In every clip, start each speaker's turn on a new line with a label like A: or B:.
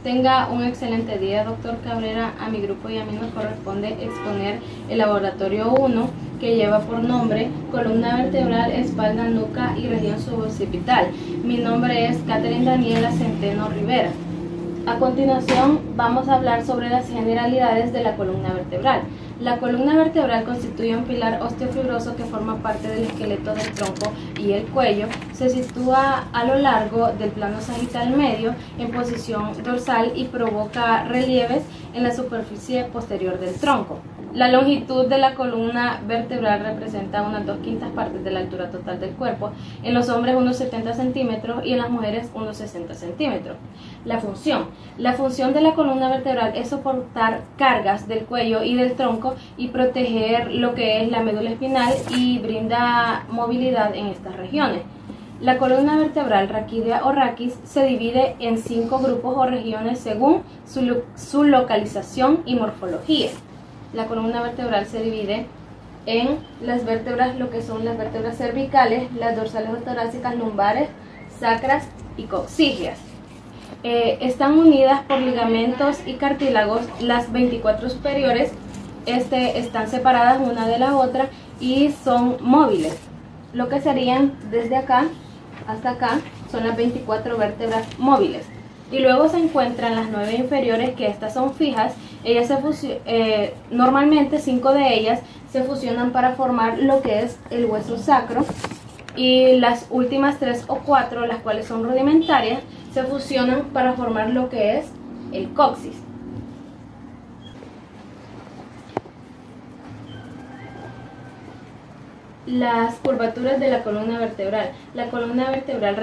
A: Tenga un excelente día, doctor Cabrera. A mi grupo y a mí nos corresponde exponer el laboratorio 1, que lleva por nombre columna vertebral, espalda, nuca y región suboccipital. Mi nombre es Catherine Daniela Centeno Rivera. A continuación vamos a hablar sobre las generalidades de la columna vertebral. La columna vertebral constituye un pilar osteofibroso que forma parte del esqueleto del tronco y el cuello. Se sitúa a lo largo del plano sagital medio en posición dorsal y provoca relieves en la superficie posterior del tronco. La longitud de la columna vertebral representa unas 2/5 partes de la altura total del cuerpo, en los hombres unos 70 centímetros y en las mujeres unos 60 centímetros. La función de la columna vertebral es soportar cargas del cuello y del tronco y proteger lo que es la médula espinal y brinda movilidad en estas regiones. La columna vertebral raquídea o raquis se divide en 5 grupos o regiones según su localización y morfología. La columna vertebral se divide en las vértebras, lo que son las vértebras cervicales, las dorsales o torácicas, lumbares, sacras y coxígeas. Están unidas por ligamentos y cartílagos. Las 24 superiores están separadas una de la otra y son móviles. Lo que serían desde acá hasta acá son las 24 vértebras móviles. Y luego se encuentran las 9 inferiores, que estas son fijas. Ellas normalmente 5 de ellas se fusionan para formar lo que es el hueso sacro, y las últimas 3 o 4, las cuales son rudimentarias, se fusionan para formar lo que es el coxis. Las curvaturas de la columna vertebral. La columna vertebral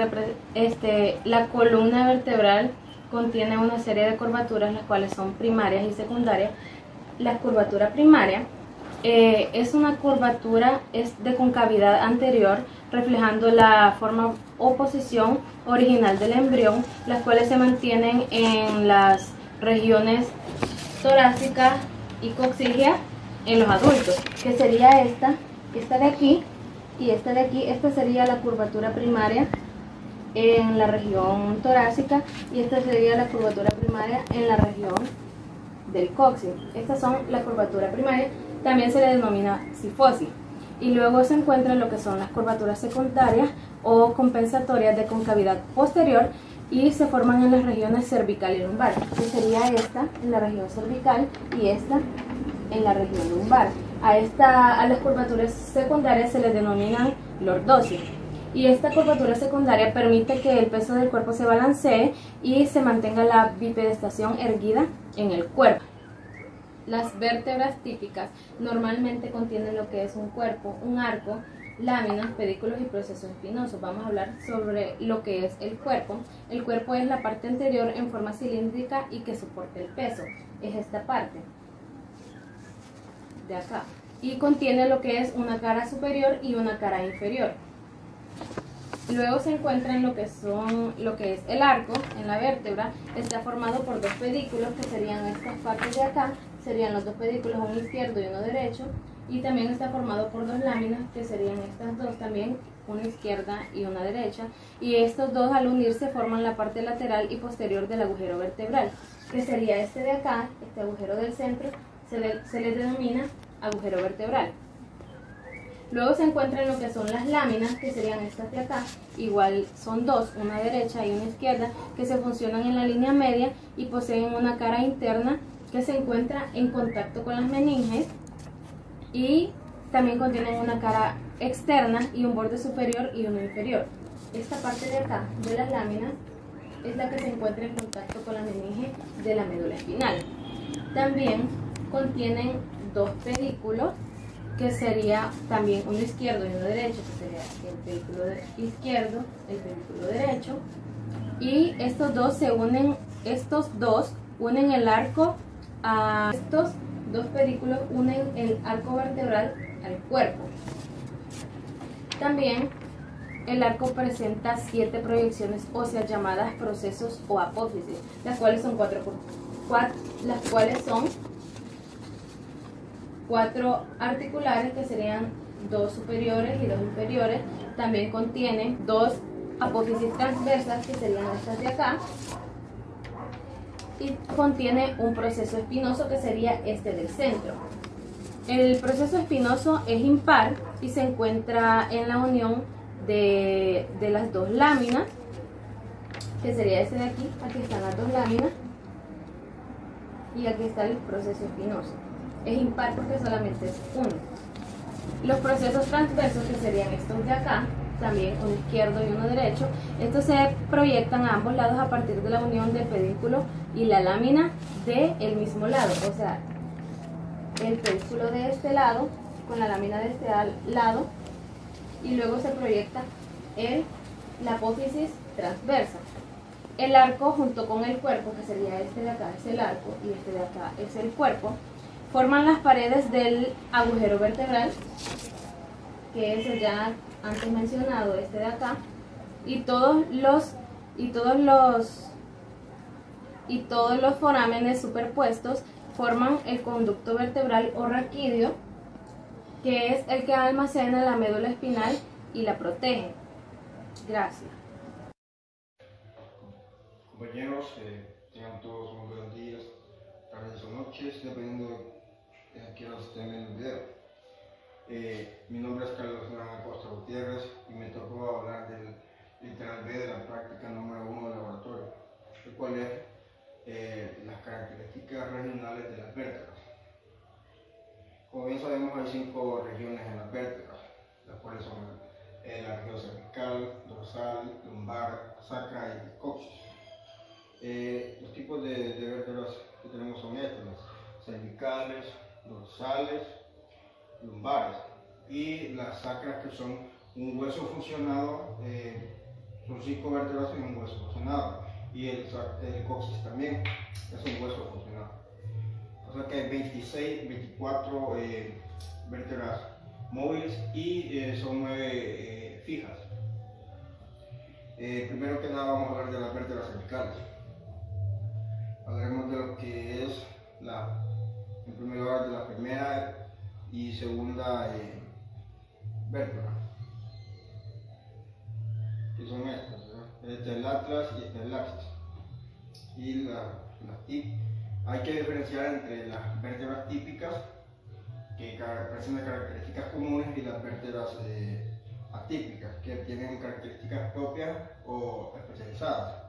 A: contiene una serie de curvaturas, las cuales son primarias y secundarias. La curvatura primaria es una curvatura de concavidad anterior, reflejando la forma o posición original del embrión, las cuales se mantienen en las regiones torácica y coxígea en los adultos, que sería esta de aquí y esta de aquí. Esta sería la curvatura primaria en la región torácica y esta sería la curvatura primaria en la región del coxis. Estas son la curvatura primaria, también se le denomina cifosis. Y luego se encuentran lo que son las curvaturas secundarias o compensatorias de concavidad posterior, y se forman en las regiones cervical y lumbar, que sería esta en la región cervical y esta en la región lumbar. A las curvaturas secundarias se les denominan lordosis. Y esta curvatura secundaria permite que el peso del cuerpo se balancee y se mantenga la bipedestación erguida en el cuerpo. Las vértebras típicas normalmente contienen lo que es un cuerpo, un arco, láminas, pedículos y procesos espinosos. Vamos a hablar sobre lo que es el cuerpo. El cuerpo es la parte anterior en forma cilíndrica y que soporta el peso. Es esta parte de acá, y contiene lo que es una cara superior y una cara inferior. Luego se encuentran lo que es el arco en la vértebra. Está formado por 2 pedículos, que serían estas partes de acá, serían los 2 pedículos, uno izquierdo y uno derecho, y también está formado por 2 láminas, que serían estas dos también, una izquierda y una derecha, y estos dos al unirse forman la parte lateral y posterior del agujero vertebral, que sería este de acá, este agujero del centro, se les denomina agujero vertebral. Luego se encuentran lo que son las láminas, que serían estas de acá. Igual son 2, una derecha y una izquierda, que se funcionan en la línea media y poseen una cara interna que se encuentra en contacto con las meninges, y también contienen una cara externa y un borde superior y uno inferior. Esta parte de acá de las láminas es la que se encuentra en contacto con la meninge de la médula espinal. También contienen 2 pedículos, que sería también uno izquierdo y uno derecho, que sería el pedículo izquierdo, el pedículo derecho, y estos dos unen el arco a estos 2 pedículos, unen el arco vertebral al cuerpo. También el arco presenta 7 proyecciones óseas llamadas procesos o apófisis, las cuales son 4 articulares, que serían 2 superiores y 2 inferiores. También contiene 2 apófisis transversas, que serían estas de acá, y contiene un proceso espinoso que sería este del centro. El proceso espinoso es impar y se encuentra en la unión de las dos láminas, que sería este de aquí. Aquí están las dos láminas y aquí está el proceso espinoso. Es impar porque solamente es uno. Los procesos transversos, que serían estos de acá, también uno izquierdo y uno derecho, estos se proyectan a ambos lados a partir de la unión del pedúnculo y la lámina del mismo lado, o sea, el pedúnculo de este lado con la lámina de este lado, y luego se proyecta la apófisis transversa. El arco junto con el cuerpo, que sería este de acá es el arco y este de acá es el cuerpo, forman las paredes del agujero vertebral, que es el ya antes mencionado, este de acá, y todos los forámenes superpuestos forman el conducto vertebral o raquídeo, que es el que almacena la médula espinal y la protege. Gracias.
B: Compañeros, tengan todos unos buenos días, tardes o noches, dependiendo de a qué hora estén viendo el video. Mi nombre es Carlos Hernán Acosta Gutiérrez y me tocó hablar del literal B de la práctica número 1 del laboratorio, el cual es las características regionales de las vértebras. Como bien sabemos, hay 5 regiones en las vértebras, las cuales son la región cervical, dorsal, lumbar, sacra y coxis. Los tipos de vértebras que tenemos son estos: las cervicales, dorsales, lumbares, y las sacras, que son un hueso fusionado, son 5 vértebras en un hueso fusionado, y el coxis también es un hueso fusionado. O sea que hay 24 vértebras móviles y son 9 fijas. Primero que nada vamos a hablar de las vértebras cervicales. Hablaremos de lo que es en primer lugar, de la primera y segunda vértebra, que son estas, ¿verdad? Este es el atlas y este es el axis. Y hay que diferenciar entre las vértebras típicas, que presentan características comunes, y las vértebras atípicas, que tienen características propias o especializadas.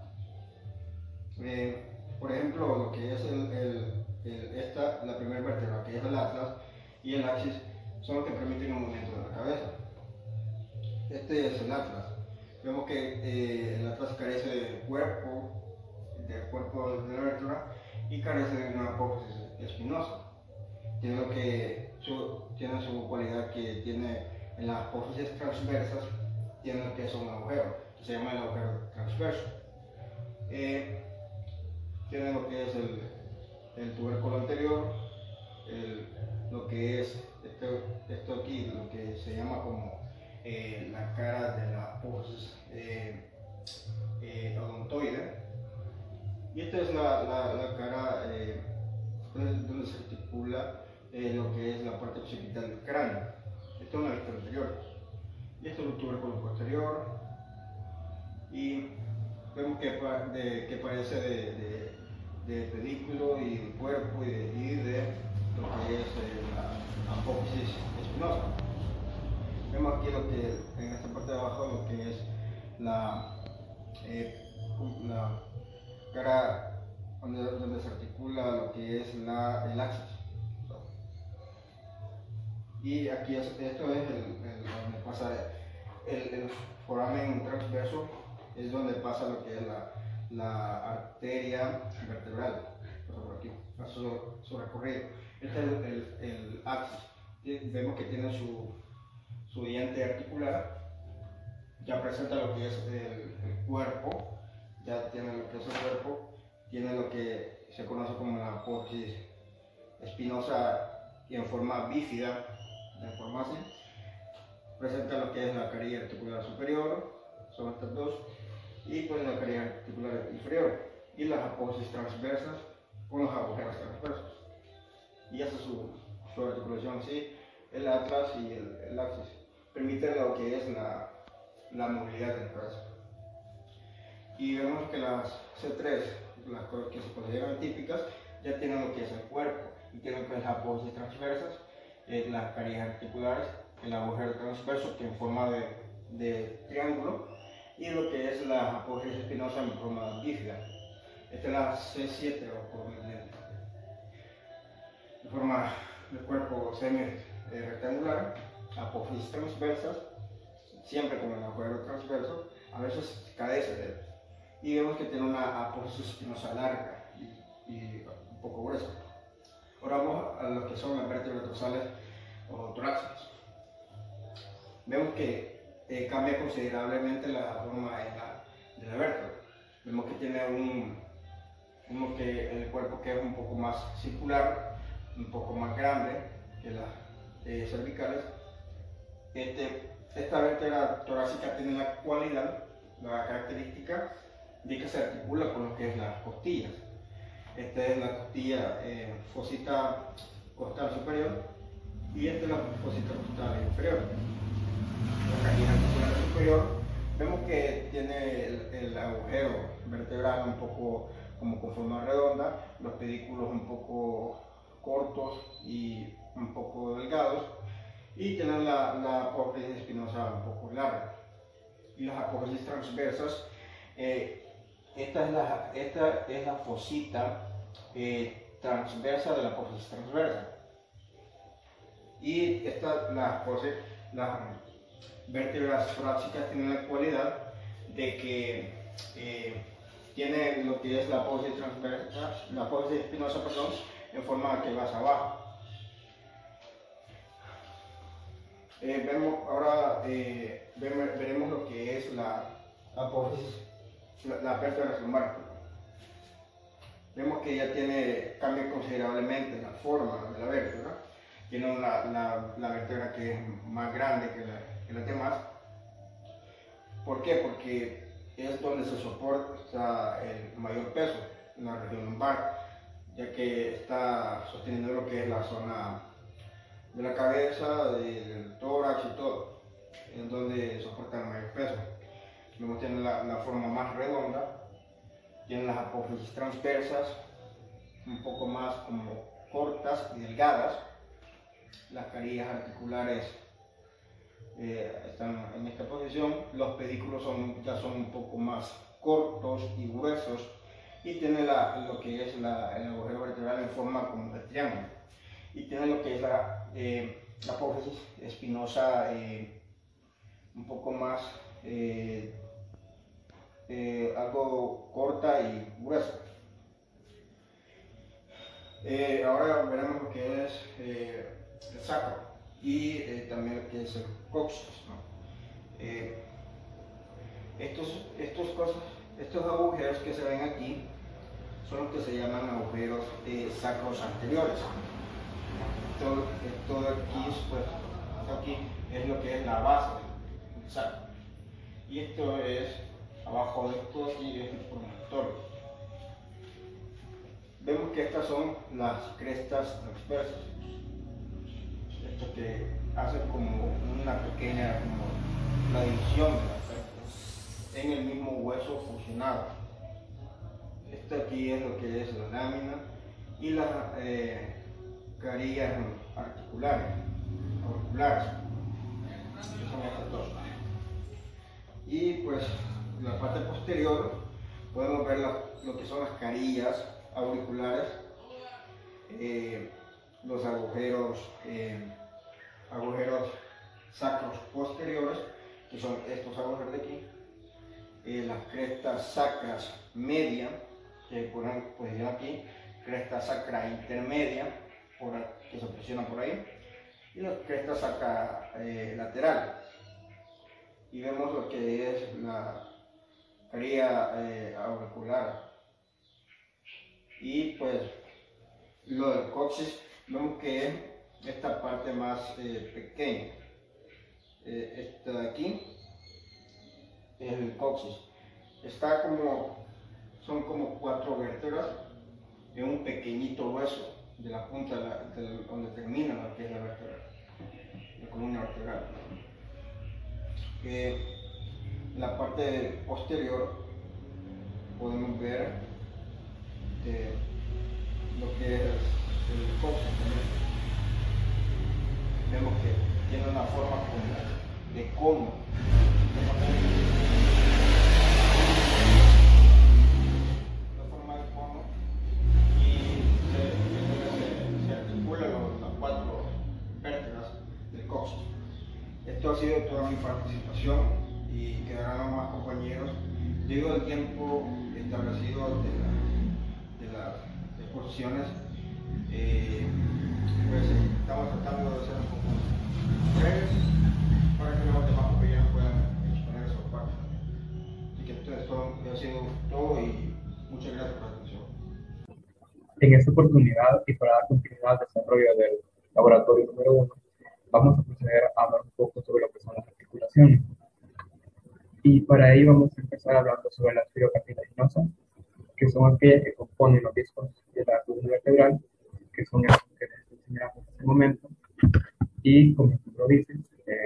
B: Por ejemplo, lo que es la primera vértebra, que es el atlas, y el axis, son los que permiten el movimiento de la cabeza. Este es el atlas. Vemos que el atlas carece del cuerpo de la vértebra, y carece de una apófisis espinosa. Tiene su cualidad, que tiene en las apófisis transversas, tiene lo que es un agujero, que se llama el agujero transverso. Tiene lo que es el tubérculo anterior, lo que es esto aquí, lo que se llama como la cara de la apófisis odontoide, y esta es la cara donde se articula lo que es la parte occipital del cráneo. Esto es una vista anterior, y esto es el tubérculo posterior, y vemos que parece de pedículo y de cuerpo y de lo que es la apófisis espinosa. Vemos aquí en esta parte de abajo, lo que es la cara donde se articula lo que es el axis. Y aquí esto es donde pasa el foramen transverso, es donde pasa lo que es la arteria vertebral, por aquí, pasa su recorrido. Este es el axis. Vemos que tiene su diente articular, ya presenta lo que es el cuerpo, ya tiene lo que es el cuerpo, tiene lo que se conoce como la apófisis espinosa y en forma bífida, en forma así. Presenta lo que es la carilla articular superior, son estas dos, y pues la carilla articular inferior, y las apófisis transversas con los agujeros transversos. Y esa es su articulación así. El atlas y el axis permiten lo que es la movilidad de la cabeza. Y vemos que las C3 las que se consideran típicas, ya tienen lo que es el cuerpo, y tienen lo que es las apófisis transversas, las carillas articulares, el agujero transverso que en forma de triángulo, y lo que es la apófisis espinosa en forma bífida. Esta es la C7 de forma del cuerpo semi-rectangular, apófisis transversas, siempre con el agujero transverso, a veces carece de él. Y vemos que tiene una apófisis espinosa larga y un poco gruesa. Ahora vamos a lo que son las vértebras dorsales o torácicas. Vemos que cambia considerablemente la forma de la vértebra. Vemos que tiene el cuerpo que es un poco más circular, un poco más grande que las cervicales. Esta vértebra torácica tiene la cualidad, la característica de que se articula con lo que es las costillas. Esta es la costilla fosita costal superior y esta es la fosita costal inferior. La carilla articular superior, vemos que tiene el agujero vertebral un poco como con forma redonda, los pedículos un poco cortos y un poco delgados, y tiene la apófisis espinosa un poco larga. Y las apófisis transversas, esta es la fosita transversa de la apófisis transversa. Y las vértebras torácicas tienen la cualidad de que tiene lo que es la apófisis transversa, la apófisis espinosa, perdón, en forma que va hacia abajo. Veremos lo que es la apófisis, la vértebra lumbar. Vemos que ya cambia considerablemente la forma de la vértebra. Tiene la vértebra que es más grande que las demás. ¿Por qué? Porque es donde se soporta el mayor peso, en la región lumbar, ya que está sosteniendo lo que es la zona de la cabeza, del tórax y todo, en donde soporta el mayor peso. Luego tiene la forma más redonda, tiene las apófisis transversas, un poco más como cortas y delgadas. Las carillas articulares están en esta posición, los pedículos ya son un poco más cortos y gruesos, y tiene lo que es el agujero vertebral en forma como de triángulo, y tiene lo que es la apófisis espinosa un poco más algo corta y gruesa. Ahora veremos lo que es el sacro y también lo que es el coxis, ¿no? Estos agujeros que se ven aquí son los que se llaman agujeros sacros anteriores. Esto aquí es lo que es la base del sacro, y esto es abajo de esto y es el promontorio. Vemos que estas son las crestas transversas, esto que hace como una pequeña la división de la cresta en el mismo hueso fusionado. Esto aquí es lo que es la lámina y las carillas articulares, auriculares, que son estas dos. Y pues en la parte posterior podemos ver lo que son las carillas auriculares, los agujeros sacros posteriores, que son estos agujeros de aquí, las crestas sacras media, que ponen posición aquí, cresta sacra intermedia, que se presiona por ahí, y la cresta sacra lateral. Y vemos lo que es la carilla auricular. Y pues lo del coxis, vemos que es esta parte más pequeña. Esta de aquí es el coxis. Son como 4 vértebras en un pequeñito hueso de la punta donde termina lo que es la vértebra, la columna vertebral. En la parte posterior podemos ver forma como de cono. Una forma de cono y se articulan las cuatro vértebras del coxis. Esto ha sido toda mi participación y quedarán los más compañeros. Debido al tiempo establecido de las exposiciones, pues estamos tratando de hacer un poco breves para que los demás compañeros puedan exponer su parte. Así que esto ha sido todo y muchas gracias por la atención.
C: En esta oportunidad y para dar continuidad al desarrollo del laboratorio número 1, vamos a proceder a hablar un poco sobre lo que son las articulaciones. Y para ello vamos a empezar hablando sobre la espiro-cartilaginosa, que son aquellas que componen los discos de la columna vertebral, que son esos que les enseñamos hace un momento, y como el nombre dice,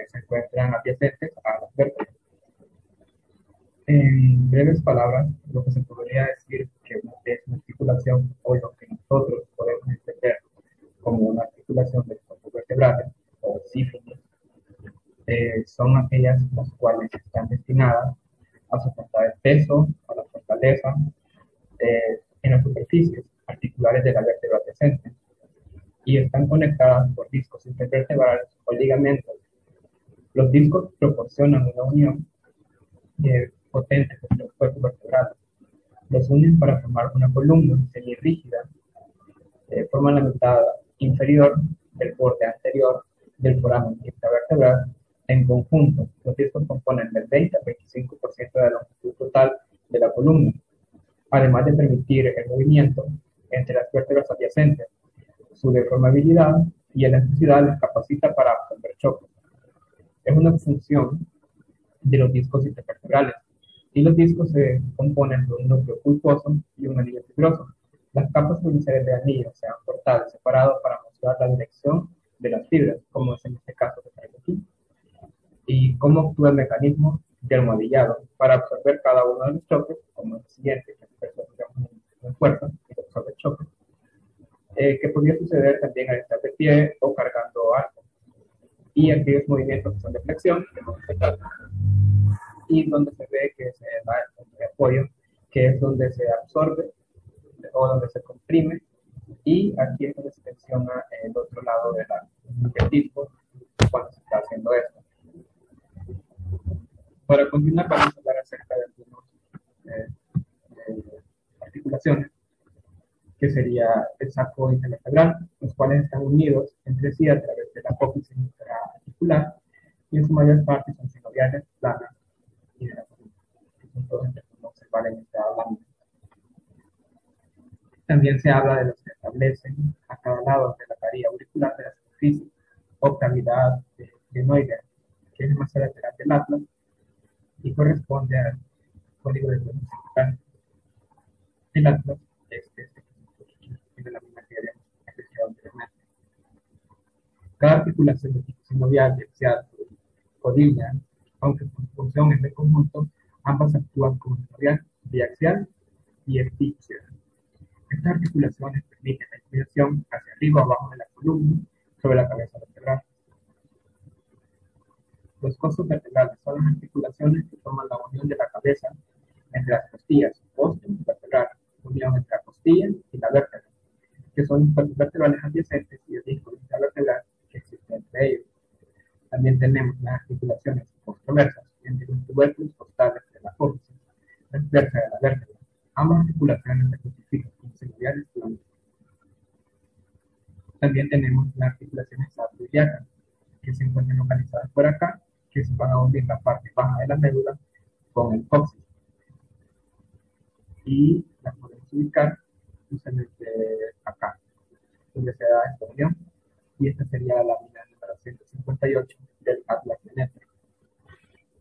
C: se encuentran adyacentes a las vértebras. En breves palabras, lo que se podría decir que es una articulación, o lo que nosotros podemos entender como una articulación de los cuerpos vertebrales, o sífilis, son aquellas las cuales están destinadas a soportar el peso, a la fortaleza, en las superficies articulares de la vértebra adyacente, y están conectadas por discos intervertebrales o ligamentos. Los discos proporcionan una unión potente entre los cuerpos vertebrales. Los unen para formar una columna semirrígida. Forman la mitad inferior del borde anterior del foramen intravertebral. En conjunto, los discos componen del 20 al 25% de la longitud total de la columna, además de permitir el movimiento entre las vértebras adyacentes. Su deformabilidad y elasticidad les capacita para absorber choques. Es una función de los discos intervertebrales, y los discos se componen de un núcleo pulposo y un anillo fibroso. Las capas superficiales del anillo se han cortado y separado para mostrar la dirección de las fibras, como es en este caso que traigo aquí, y cómo actúa el mecanismo de almohadillado para absorber cada uno de los choques, como el siguiente, que es una fuerza que absorbe el choque, que podría suceder también al estar de pie o cargando algo, y aquellos movimientos que son de flexión, y donde se ve que se da el punto de apoyo, que es donde se absorbe o donde se comprime, y aquí es donde se tensiona el otro lado del disco cuando se está haciendo esto. Para continuar, vamos a hablar acerca de algunas articulaciones, que sería el saco intervertebral, los cuales están unidos entre sí a través de la apófisis intraarticular, y en su mayor parte son sinoviales, planas y de la columna, que son todos entre los observar en esta lámina. También se habla de los que establecen a cada lado de la caría auricular de la superficie, o cavidad glenoidea, que es el más lateral del atlas y corresponde al código de tono central. El atlas es de la misma que habíamos apreciado anteriormente. Cada articulación de tipo sinovial, axial, codilla, aunque su función es de conjunto, ambas actúan como sinovial, biaxial y epiaxial. Estas articulaciones permiten la inclinación hacia arriba o abajo de la columna sobre la cabeza vertebral. Los costos vertebrales son las articulaciones que forman la unión de la cabeza entre las costillas, osteo vertebral, unión entre la costilla y la vértebra, que son los cuerpos vertebrales adyacentes y el disco intervertebral que existe entre ellos. También tenemos las articulaciones postroversas entre los tubérculos costales de la apófisis transversa de la vértebra. Ambas articulaciones se clasifican como sinoviales planas. También tenemos las articulaciones sacroiliacas, que se encuentran localizadas por acá, que se van a unir la parte baja de la médula con el coxis. Y las podemos ubicar justamente acá, donde se da esta unión. Y esta sería la lámina número 158 del atlas de Netter,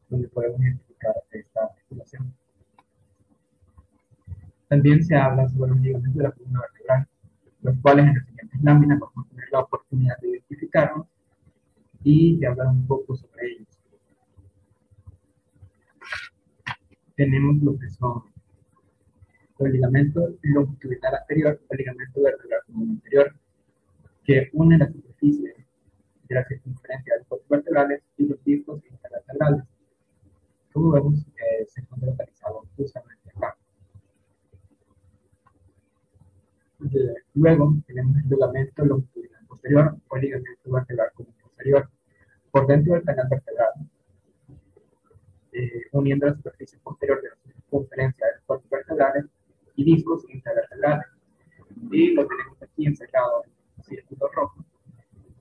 C: donde podemos identificar esta articulación. También se habla sobre los ligamentos de la columna vertebral, los cuales en las siguientes láminas vamos a tener la oportunidad de identificarlos y de hablar un poco sobre ellos. Tenemos lo que son el ligamento longitudinal anterior o el ligamento vertebral común anterior, que une la superficie de la circunferencia del cuerpo vertebrales y los discos intervertebrales. Como vemos, se encuentra localizado justamente acá. Luego tenemos el ligamento longitudinal posterior o ligamento vertebral común posterior por dentro del canal vertebral, uniendo la superficie posterior de la circunferencia de los cuerpos vertebrales y discos intervertebrales. Y lo tenemos aquí encerrado en un círculo rojo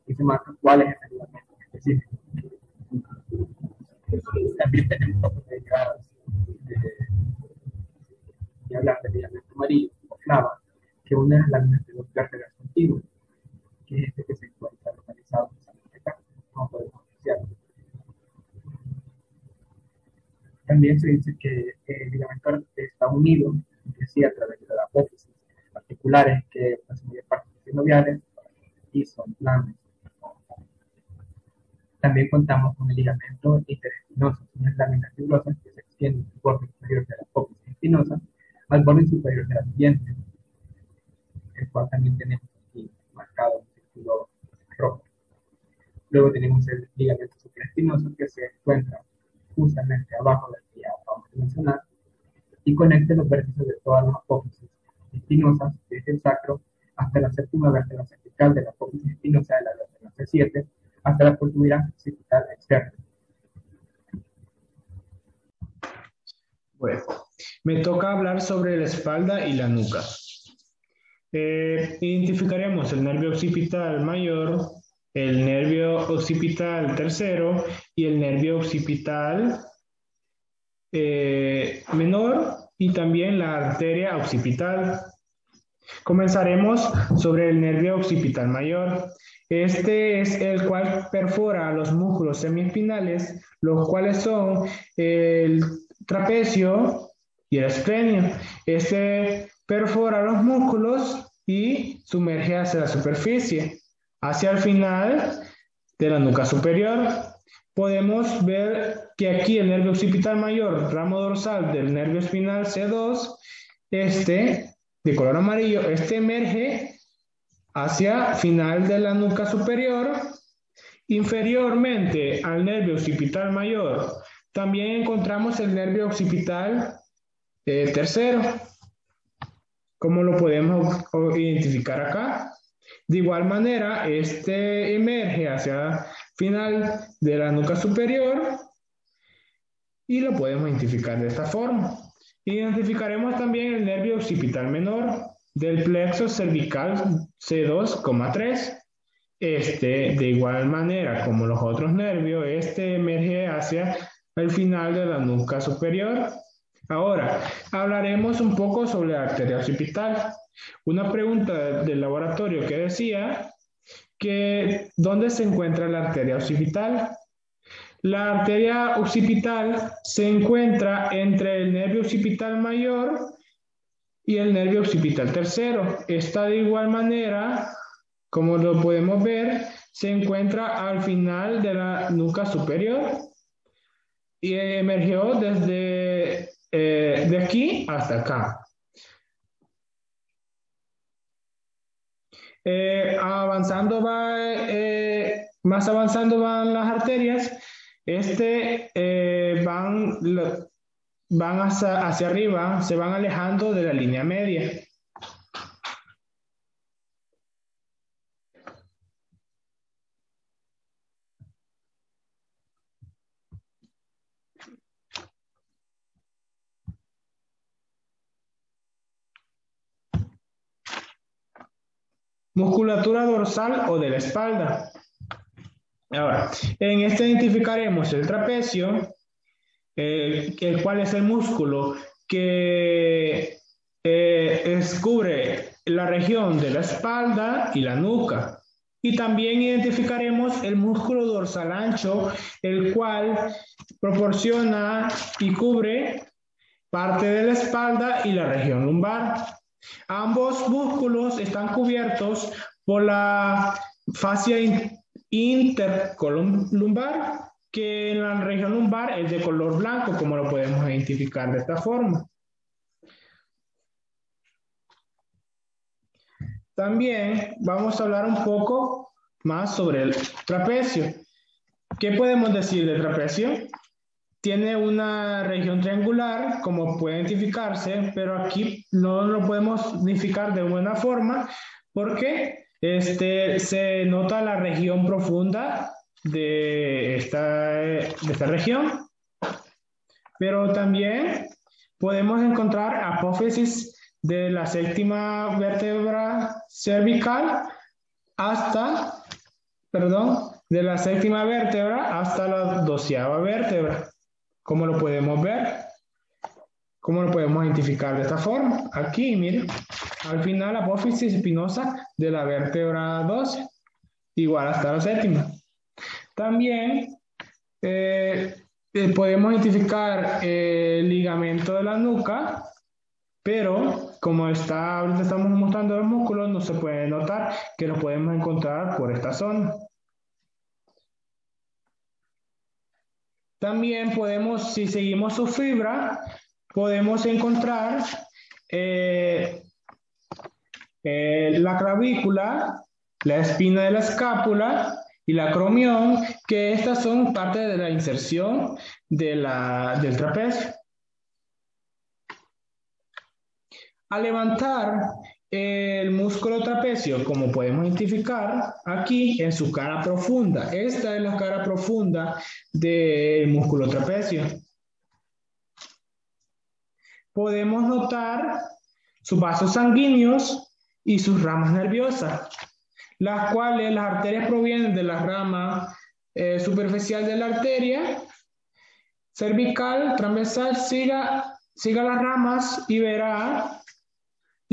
C: y se marca cuál es el ligamento específico. También tenemos la posibilidad de hablar del ligamento amarillo o flava, que une las láminas de los vértebras contiguos, que es este que se encuentra localizado justamente acá, como podemos apreciar. También se dice que el ligamento está unido entre sí a través de la apófisis articulares que pasan por partes sinoviales y son planos. También contamos con el ligamento interespinoso, unas láminas fibrosas que se extienden del borde superior de la apófisis espinosa al borde superior de la siguiente, el cual también tenemos aquí marcado en un círculo rojo. Luego tenemos el ligamento supraespinoso que se encuentra justamente abajo del que ya acabamos de mencionar y conecta los vértices de todas las apófisis espinosas desde el sacro hasta la séptima vértebra cervical de la apófisis espinosa de la vértebra C7 hasta la protuberancia occipital externa.
D: Bueno, me toca hablar sobre la espalda y la nuca. Identificaremos el nervio occipital mayor, el nervio occipital tercero y el nervio occipital menor y también la arteria occipital. Comenzaremos sobre el nervio occipital mayor. Este es el cual perfora los músculos semiespinales, los cuales son el trapecio y el esclenio. Este perfora los músculos y sumerge hacia la superficie, hacia el final de la nuca superior. Podemos ver que aquí el nervio occipital mayor, ramo dorsal del nervio espinal C2, de color amarillo, emerge hacia final de la nuca superior. Inferiormente al nervio occipital mayor, también encontramos el nervio occipital tercero, como lo podemos identificar acá. De igual manera, emerge hacia final de la nuca superior y lo podemos identificar de esta forma. Identificaremos también el nervio occipital menor del plexo cervical C2,3. De igual manera como los otros nervios, emerge hacia el final de la nuca superior. Ahora, hablaremos un poco sobre la arteria occipital. Una pregunta del laboratorio que decía que ¿dónde se encuentra la arteria occipital? La arteria occipital se encuentra entre el nervio occipital mayor y el nervio occipital tercero. Esta de igual manera, como lo podemos ver, se encuentra al final de la nuca superior y emergió desde de aquí hasta acá. Más avanzando van las arterias. Van hacia arriba, se van alejando de la línea media. Musculatura dorsal o de la espalda. Ahora, en este identificaremos el trapecio, el cual es el músculo que cubre la región de la espalda y la nuca. Y también identificaremos el músculo dorsal ancho, el cual proporciona y cubre parte de la espalda y la región lumbar. Ambos músculos están cubiertos por la fascia intercolumbar, que en la región lumbar es de color blanco, como lo podemos identificar de esta forma. También vamos a hablar un poco más sobre el trapecio. ¿Qué podemos decir del trapecio? Tiene una región triangular, como puede identificarse, pero aquí no lo podemos identificar de buena forma porque se nota la región profunda de esta región, pero también podemos encontrar apófisis de la séptima vértebra cervical hasta, perdón, de la séptima vértebra hasta la 12ª vértebra. ¿Cómo lo podemos ver? ¿Cómo lo podemos identificar de esta forma? Aquí, miren, al final la apófisis espinosa de la vértebra 12, igual hasta la séptima. También podemos identificar el ligamento de la nuca, pero como ahorita estamos mostrando los músculos, no se puede notar que lo podemos encontrar por esta zona. También podemos, si seguimos su fibra, podemos encontrar la clavícula, la espina de la escápula y la acromión, que estas son parte de la inserción del trapecio. Al levantar el músculo trapecio, como podemos identificar aquí en su cara profunda, esta es la cara profunda del músculo trapecio. Podemos notar sus vasos sanguíneos y sus ramas nerviosas, las cuales las arterias provienen de la rama superficial de la arteria cervical, transversal, siga las ramas y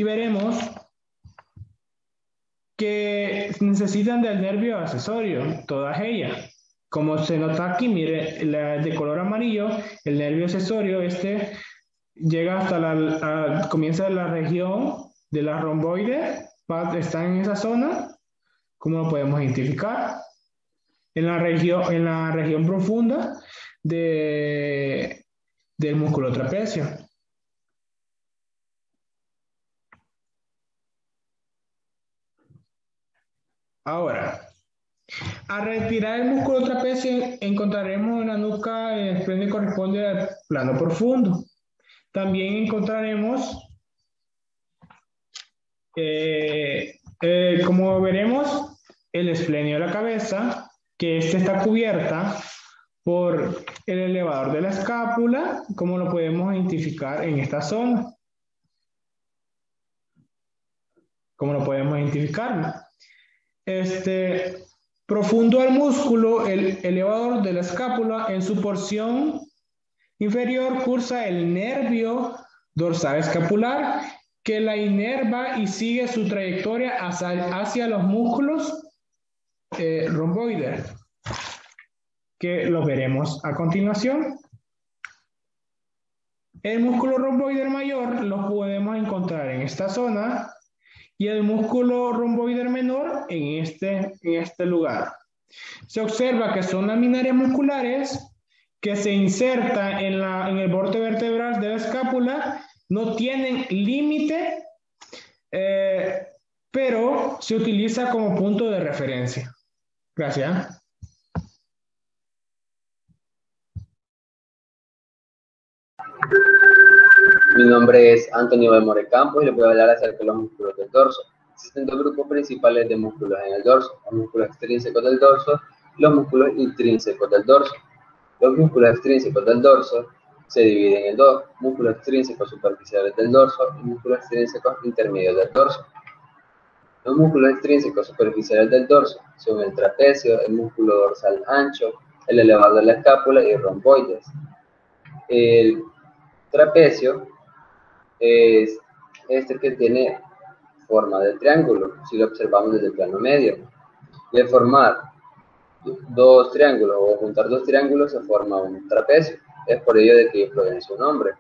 D: veremos que necesitan del nervio accesorio, todas ellas. Como se nota aquí, mire, de color amarillo, el nervio accesorio, llega hasta comienza en la región de la romboide, está en esa zona. ¿Cómo lo podemos identificar? En la región profunda del músculo trapecio. Ahora, al retirar el músculo trapecio, encontraremos en la nuca el plano que corresponde al plano profundo. También encontraremos, como veremos, el esplenio de la cabeza, que está cubierta por el elevador de la escápula, como lo podemos identificar en esta zona. ¿Cómo lo podemos identificar? Profundo al músculo, el elevador de la escápula, en su porción inferior cursa el nervio dorsal escapular, que la inerva y sigue su trayectoria hacia los músculos romboides, que los veremos a continuación. El músculo romboide mayor lo podemos encontrar en esta zona y el músculo romboide menor en este lugar. Se observa que son laminarias musculares que se insertan en el borde vertebral de la escápula, no tienen límite, pero se utiliza como punto de referencia. Gracias.
E: Mi nombre es Antonio Belmore Campos y les voy a hablar acerca de los músculos del dorso. Existen dos grupos principales de músculos en el dorso: los músculos extrínsecos del dorso y los músculos intrínsecos del dorso. Los músculos extrínsecos del dorso se dividen en dos: músculos extrínsecos superficiales del dorso y músculos extrínsecos intermedios del dorso. Los músculos extrínsecos superficiales del dorso son el trapecio, el músculo dorsal ancho, el elevador de la escápula y romboides. El trapecio es que tiene forma de triángulo, si lo observamos desde el plano medio. De formar dos triángulos o juntar dos triángulos se forma un trapecio. Es por ello de que proviene su nombre.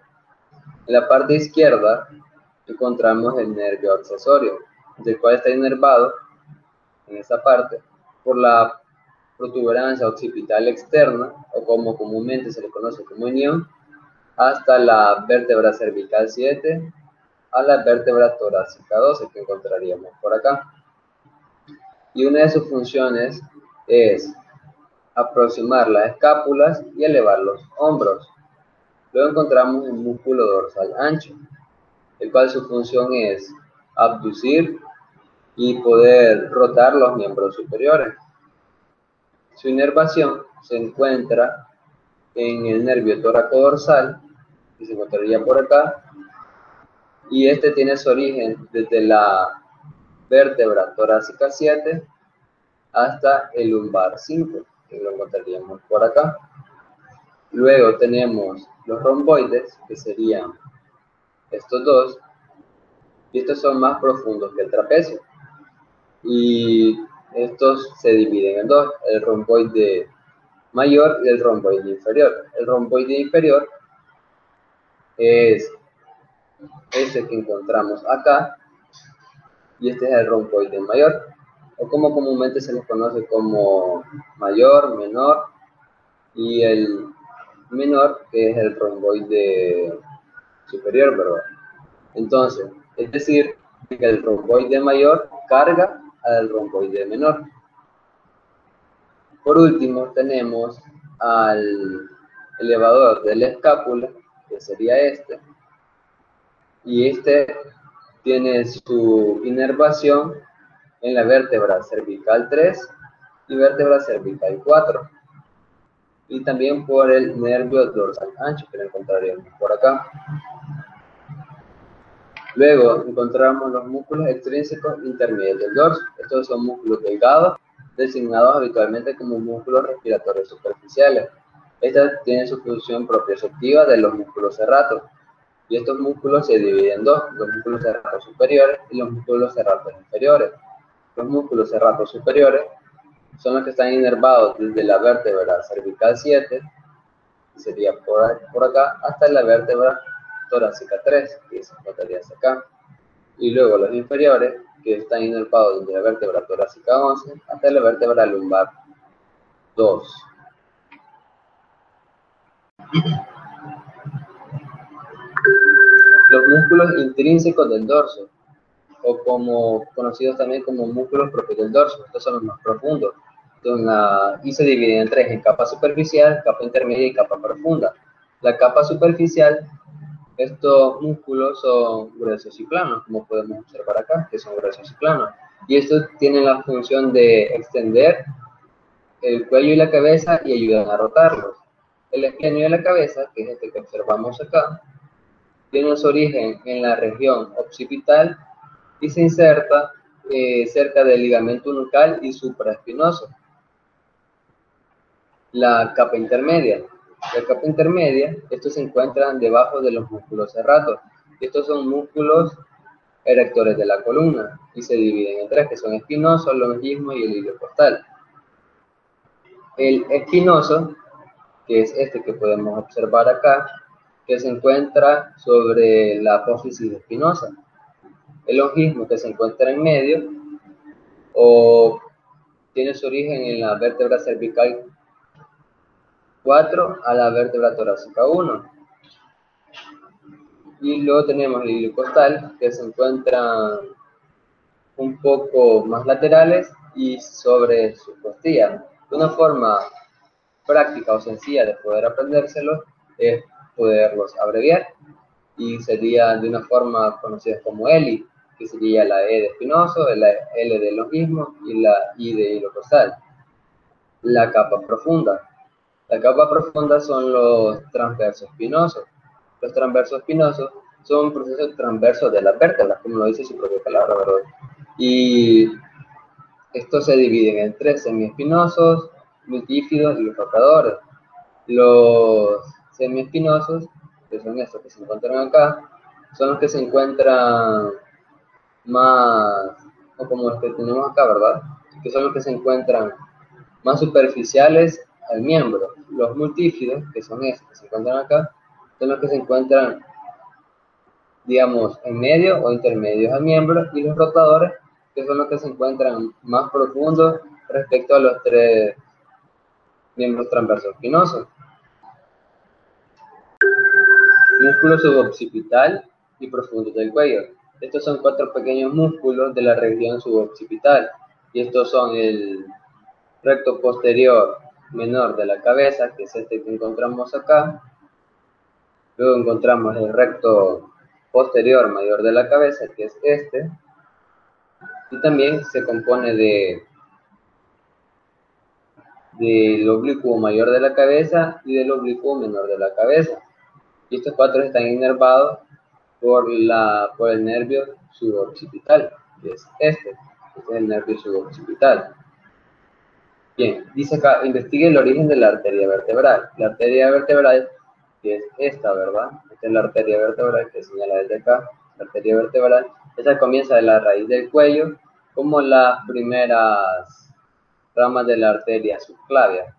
E: En la parte izquierda encontramos el nervio accesorio, del cual está inervado en esta parte por la protuberancia occipital externa, o como comúnmente se le conoce como inión, hasta la vértebra cervical 7 a la vértebra torácica 12 que encontraríamos por acá. Y una de sus funciones es aproximar las escápulas y elevar los hombros. Luego encontramos un músculo dorsal ancho, el cual su función es abducir y poder rotar los miembros superiores. Su inervación se encuentra en el nervio tóraco-dorsal, que se encontraría por acá, y este tiene su origen desde la vértebra torácica 7 hasta el lumbar 5, que lo encontraríamos por acá. Luego tenemos los romboides, que serían estos dos, y estos son más profundos que el trapecio. Y estos se dividen en dos, el romboide mayor y el romboide inferior. El romboide inferior es este que encontramos acá, y este es el romboide mayor, o como comúnmente se les conoce como mayor, menor, y el menor, que es el romboide superior, ¿verdad? Entonces, es decir, que el romboide mayor carga al romboide menor. Por último, tenemos al elevador de la escápula, que sería este, y este tiene su inervación en la vértebra cervical 3 y vértebra cervical 4, y también por el nervio dorsal ancho, que lo encontraríamos por acá. Luego encontramos los músculos extrínsecos intermedios del dorso. Estos son músculos delgados, designados habitualmente como músculos respiratorios superficiales. Esta tiene su función proprioceptiva de los músculos serratos, y estos músculos se dividen en dos: los músculos serratos superiores y los músculos serratos inferiores. Los músculos serratos superiores son los que están inervados desde la vértebra cervical 7, que sería por acá, hasta la vértebra torácica 3, que se encontraría hasta acá. Y luego los inferiores, que están inervados desde la vértebra torácica 11 hasta la vértebra lumbar 2. Los músculos intrínsecos del dorso, o como conocidos también como músculos propios del dorso, estos son los más profundos, y se dividen en tres: en capa superficial, capa intermedia y capa profunda. La capa superficial, estos músculos son gruesos y planos, como podemos observar acá, que son gruesos y planos, y estos tienen la función de extender el cuello y la cabeza y ayudan a rotarlos. El espleno de la cabeza, que es este que observamos acá, tiene su origen en la región occipital y se inserta cerca del ligamento nucal y supraespinoso. La capa intermedia. La capa intermedia, estos se encuentran debajo de los músculos serratos. Estos son músculos erectores de la columna y se dividen en tres, que son espinoso, longismo y el iliocostal. El espinoso, que es este que podemos observar acá, que se encuentra sobre la apófisis espinosa. El longismo, que se encuentra en medio, o tiene su origen en la vértebra cervical 4 a la vértebra torácica 1. Y luego tenemos el iliocostal, que se encuentra un poco más laterales y sobre sus costillas. Una forma práctica o sencilla de poder aprendérselos es poderlos abreviar, y sería de una forma conocida como ELI, que sería la E de espinoso, la L de longismo y la I de iliocostal. La capa profunda. La capa profunda son los transversos espinosos. Los transversos espinosos son un proceso transverso de las vértebras, como lo dice su propia palabra, ¿verdad? Y estos se dividen en tres: semiespinosos, multífidos y los rotadores. Los semiespinosos, que son estos que se encuentran acá, son los que se encuentran más, o como los que tenemos acá, ¿verdad? Que son los que se encuentran más superficiales al miembro. Los multífidos, que son estos que se encuentran acá, son los que se encuentran, digamos, en medio o intermedios al miembro, y los rotadores, que son los que se encuentran más profundos respecto a los tres miembros transversos espinosos. Músculo suboccipital y profundo del cuello. Estos son 4 pequeños músculos de la región suboccipital, y estos son el recto posterior menor de la cabeza, que es este que encontramos acá. Luego encontramos el recto posterior mayor de la cabeza, que es este. Y también se compone del oblicuo mayor de la cabeza y del oblicuo menor de la cabeza. Y estos cuatro están inervados por el nervio suboccipital, que es este es el nervio suboccipital. Bien, dice acá, investigue el origen de la arteria vertebral. La arteria vertebral, que es esta, ¿verdad? Esta es la arteria vertebral que señala desde acá, la arteria vertebral. Esta comienza de la raíz del cuello, como las primeras ramas de la arteria subclavia.